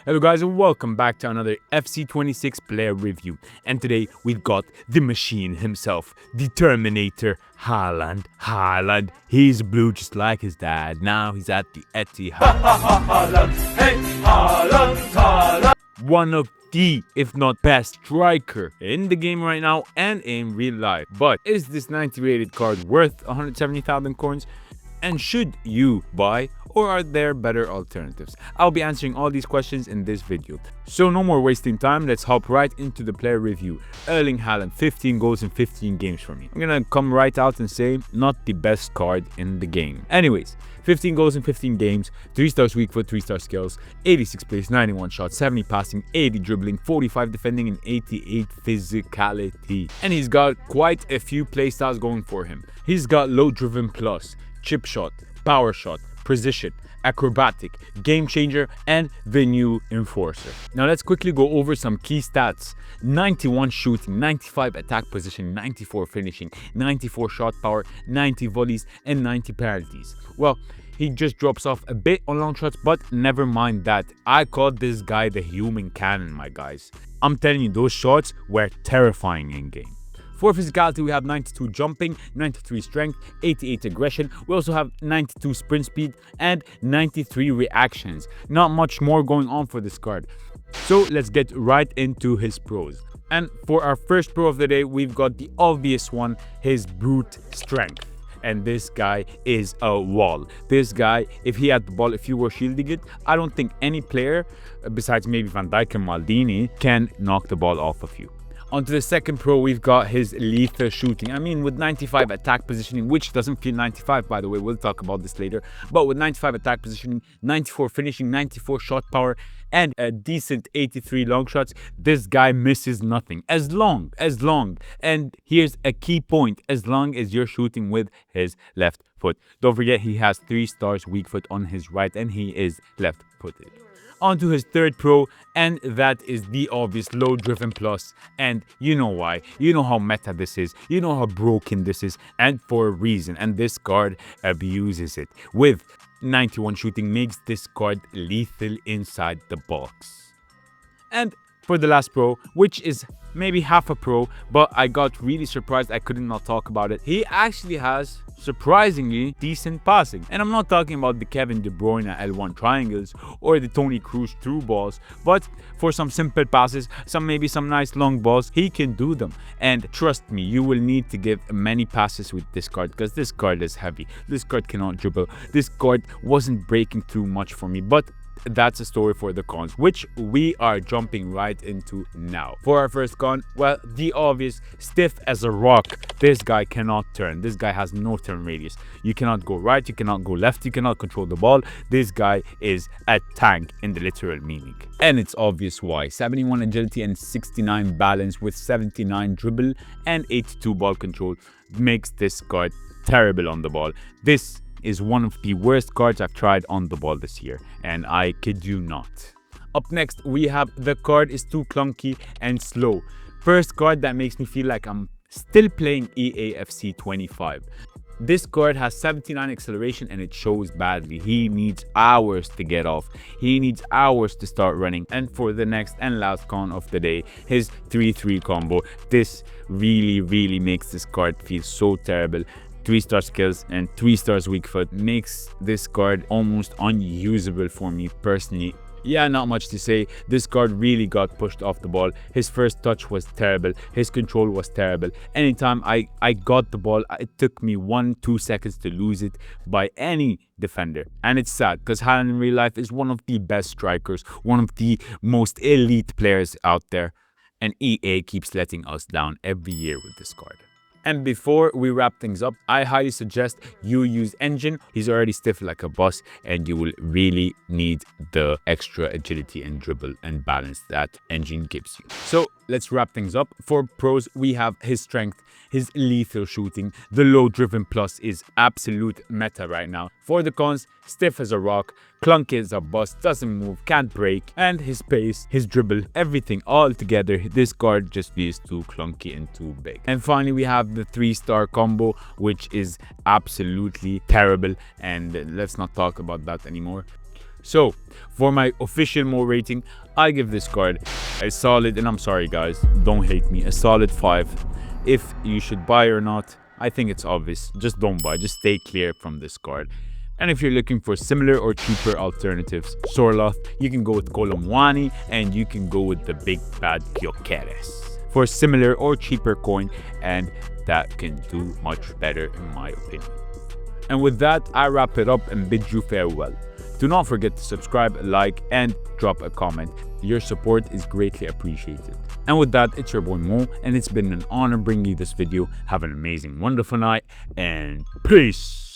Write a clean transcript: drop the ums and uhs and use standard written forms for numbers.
Hello guys and welcome back to another FC26 player review, and today we've got the machine himself, the Terminator, Haaland. He's blue just like his dad, now he's at the Etihad. Haaland, hey Haaland. One of the, if not best, striker in the game right now and in real life. But is this 90 rated card worth 170,000 coins? And should you buy, or are there better alternatives? I'll be answering all these questions in this video. So no more wasting time, let's hop right into the player review. Erling Haaland, 15 goals in 15 games for me. I'm gonna come right out and say, not the best card in the game. Anyways, 15 goals in 15 games, 3 stars weak foot, 3 star skills, 86 pace, 91 shots, 70 passing, 80 dribbling, 45 defending, and 88 physicality. And he's got quite a few playstyles going for him. He's got low driven plus, chip shot, power shot, precision, acrobatic, game changer, and the new enforcer. Now let's quickly go over some key stats. 91 shooting, 95 attack position, 94 finishing, 94 shot power, 90 volleys, and 90 penalties. Well, he just drops off a bit on long shots, but never mind that. I called this guy the human cannon, my guys. I'm telling you, those shots were terrifying in game. For physicality, we have 92 jumping, 93 strength, 88 aggression. We also have 92 sprint speed and 93 reactions. Not much more going on for this card. So let's get right into his pros. And for our first pro of the day, we've got the obvious one, his brute strength. And this guy is a wall. This guy, if he had the ball, if you were shielding it, I don't think any player, besides maybe Van Dijk and Maldini, can knock the ball off of you. On to the second pro, we've got his lethal shooting. I mean, with 95 attack positioning, which doesn't feel 95, by the way, we'll talk about this later. But with 95 attack positioning, 94 finishing, 94 shot power, and a decent 83 long shots, this guy misses nothing. As long, and here's a key point, as long as you're shooting with his left foot. Don't forget, he has 3 stars weak foot on his right, and he is left footed. On to his third pro, and that is the obvious low driven plus. And you know why, you know how meta this is, you know how broken this is, and for a reason. And this card abuses it. With 91 shooting, makes this card lethal inside the box. And for the last pro, which is maybe half a pro, but I got really surprised I couldn't not talk about it. He actually has surprisingly decent passing. And I'm not talking about the Kevin De Bruyne L1 triangles or the Toni Kroos through balls, but for some simple passes, maybe some nice long balls, he can do them. And trust me, you will need to give many passes with this card, because this card is heavy. This card cannot dribble. This card wasn't breaking through much for me, but that's a story for the cons, which we are jumping right into now. For our first con, well, the obvious, stiff as a rock. This guy cannot turn. This guy has no turn radius. You cannot go right, you cannot go left, you cannot control the ball. This guy is a tank in the literal meaning. And it's obvious why. 71 agility and 69 balance with 79 dribble and 82 ball control makes this card terrible on the ball. This is one of the worst cards I've tried on the ball this year, and I kid you not. Up next, we have the card is too clunky and slow. First card that makes me feel like I'm still playing EAFC 25. This card has 79 acceleration and it shows badly. He needs hours to get off. He needs hours to start running. And for the next and last con of the day, his 3-3 combo. This really makes this card feel so terrible. 3 star skills and 3 stars weak foot makes this card almost unusable for me personally. Yeah, not much to say. This card really got pushed off the ball. His first touch was terrible. His control was terrible. Anytime I got the ball, it took me 1-2 seconds to lose it by any defender. And it's sad, because Haaland in real life is one of the best strikers, one of the most elite players out there. And EA keeps letting us down every year with this card. And before we wrap things up, I highly suggest you use Engine. He's already stiff like a bus, and you will really need the extra agility and dribble and balance that Engine gives you. So let's wrap things up. For pros, we have his strength, his lethal shooting. The low driven plus is absolute meta right now. For the cons, stiff as a rock, clunky as a bus, doesn't move, can't break, and his pace, his dribble, everything all together, this card just feels too clunky and too big. And finally, we have the 3-star combo, which is absolutely terrible, and let's not talk about that anymore. So for my official Mo rating, I give this card a solid, and I'm sorry guys, don't hate me, a solid 5. If you should buy or not, I think it's obvious. Just don't buy, just stay clear from this card. And if you're looking for similar or cheaper alternatives, Sorloth, you can go with Colomwani, and you can go with the big bad Gyökeres for similar or cheaper coin, and that can do much better in my opinion. And with that, I wrap it up and bid you farewell. Do not forget to subscribe, like, and drop a comment. Your support is greatly appreciated. And with that, it's your boy Mo, and it's been an honor bringing you this video. Have an amazing, wonderful night, and peace!